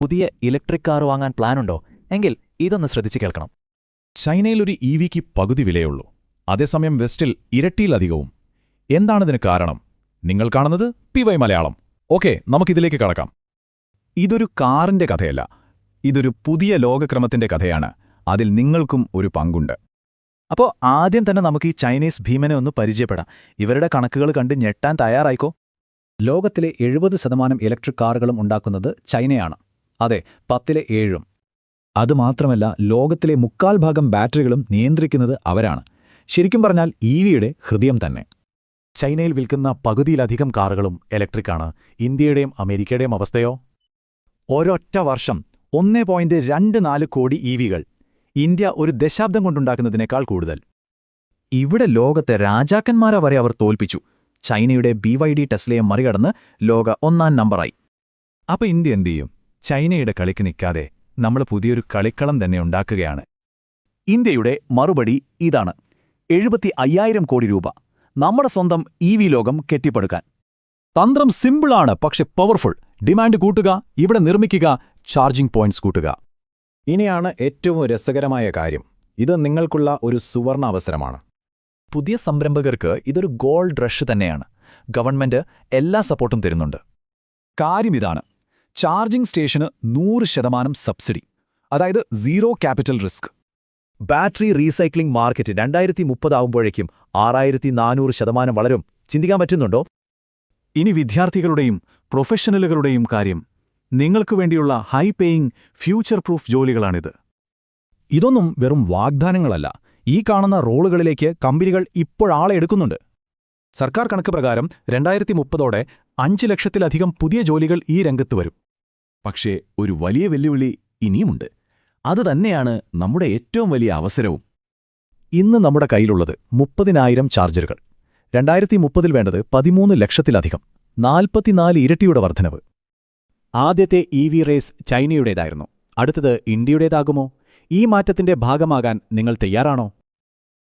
പുതിയ electric car വാങ്ങാൻ പ്ലാനുണ്ടോ? എങ്കിൽ ഇതൊന്ന് ശ്രദ്ധിച്ചു കേൾക്കണം. ചൈനയിലൊരു ഇവിക്ക് പകുതി വിലയുള്ളൂ, അതേസമയം വെസ്റ്റിൽ ഇരട്ടിയിലധികവും. എന്താണിതിന് കാരണം? നിങ്ങൾ കാണുന്നത് PY മലയാളം. ഓക്കെ, നമുക്കിതിലേക്ക് കടക്കാം. ഇതൊരു കാറിന്റെ കഥയല്ല, ഇതൊരു പുതിയ ലോകക്രമത്തിന്റെ കഥയാണ്. അതിൽ നിങ്ങൾക്കും ഒരു പങ്കുണ്ട്. അപ്പോൾ ആദ്യം തന്നെ നമുക്ക് ഈ ചൈനീസ് ഭീമനെ ഒന്ന് പരിചയപ്പെടാം. ഇവരുടെ കണക്കുകൾ കണ്ട് ഞെട്ടാൻ തയ്യാറായിക്കോ. ലോകത്തിലെ 70% ഇലക്ട്രിക് കാറുകളും ഉണ്ടാക്കുന്നത് ചൈനയാണ്. അതെ, 10-7. അതുമാത്രമല്ല, ലോകത്തിലെ 3/4 ബാറ്ററികളും നിയന്ത്രിക്കുന്നത് അവരാണ്. ശരിക്കും പറഞ്ഞാൽ EVയുടെ ഹൃദയം തന്നെ. ചൈനയിൽ വിൽക്കുന്ന പകുതിയിലധികം കാറുകളും ഇലക്ട്രിക്കാണ്. ഇന്ത്യയുടെയും അമേരിക്കയുടെയും അവസ്ഥയോ? ഒരൊറ്റ വർഷം 1.24 കോടി EVകൾ. ഇന്ത്യ ഒരു ദശാബ്ദം കൊണ്ടുണ്ടാക്കുന്നതിനേക്കാൾ കൂടുതൽ. ഇവിടെ ലോകത്തെ രാജാക്കന്മാരെ വരെ അവർ തോൽപ്പിച്ചു. ചൈനയുടെ BYD ടെസ്ലയെ മറികടന്ന് ലോക 1-ാം നമ്പറായി. അപ്പൊ ഇന്ത്യ എന്തു ചെയ്യും? ചൈനയുടെ കളിക്ക് നിൽക്കാതെ നമ്മൾ പുതിയൊരു കളിക്കളം തന്നെ ഉണ്ടാക്കുകയാണ്. ഇന്ത്യയുടെ മറുപടി ഇതാണ്: 75,000 കോടി രൂപ. നമ്മുടെ സ്വന്തം EV ലോകം കെട്ടിപ്പടുക്കാൻ. തന്ത്രം സിമ്പിളാണ്, പക്ഷെ പവർഫുൾ. ഡിമാൻഡ് കൂട്ടുക, ഇവിടെ നിർമ്മിക്കുക, ചാർജിംഗ് പോയിന്റ്സ് കൂട്ടുക. ഇനിയാണ് ഏറ്റവും രസകരമായ കാര്യം. ഇത് നിങ്ങൾക്കുള്ള ഒരു സുവർണ അവസരമാണ്. പുതിയ സംരംഭകർക്ക് ഇതൊരു ഗോൾഡ് റഷ് തന്നെയാണ്. ഗവൺമെന്റ് എല്ലാ സപ്പോർട്ടും തരുന്നുണ്ട്. കാര്യമിതാണ്, ചാർജിംഗ് സ്റ്റേഷന് 100% സബ്സിഡി, അതായത് zero capital risk. Battery recycling market 2030 ആവുമ്പോഴേക്കും 6400% വളരും. ചിന്തിക്കാൻ പറ്റുന്നുണ്ടോ? ഇനി വിദ്യാർത്ഥികളുടെയും പ്രൊഫഷണലുകളുടെയും കാര്യം. നിങ്ങൾക്ക് വേണ്ടിയുള്ള ഹൈ പേയിങ് ഫ്യൂച്ചർ പ്രൂഫ് ജോലികളാണിത്. ഇതൊന്നും വെറും വാഗ്ദാനങ്ങളല്ല. ഈ കാണുന്ന റോളുകളിലേക്ക് കമ്പനികൾ ഇപ്പോഴാളെ എടുക്കുന്നുണ്ട്. സർക്കാർ കണക്ക് പ്രകാരം 2030ഓടെ 5 ലക്ഷത്തിലധികം പുതിയ ജോലികൾ ഈ രംഗത്ത് വരും. പക്ഷേ ഒരു വലിയ വെല്ലുവിളി ഇനിയുമുണ്ട്. അതുതന്നെയാണ് നമ്മുടെ ഏറ്റവും വലിയ അവസരവും. ഇന്ന് നമ്മുടെ കയ്യിലുള്ളത് 30,000 ചാർജറുകൾ. 2030 വേണ്ടത് 13 ലക്ഷത്തിലധികം. 44 ഇരട്ടിയുടെ വർധനവ്. ആദ്യത്തെ EV റേസ് ചൈനയുടേതായിരുന്നു. അടുത്തത് ഇന്ത്യയുടേതാകുമോ? ഈ മാറ്റത്തിന്റെ ഭാഗമാകാൻ നിങ്ങൾ തയ്യാറാണോ?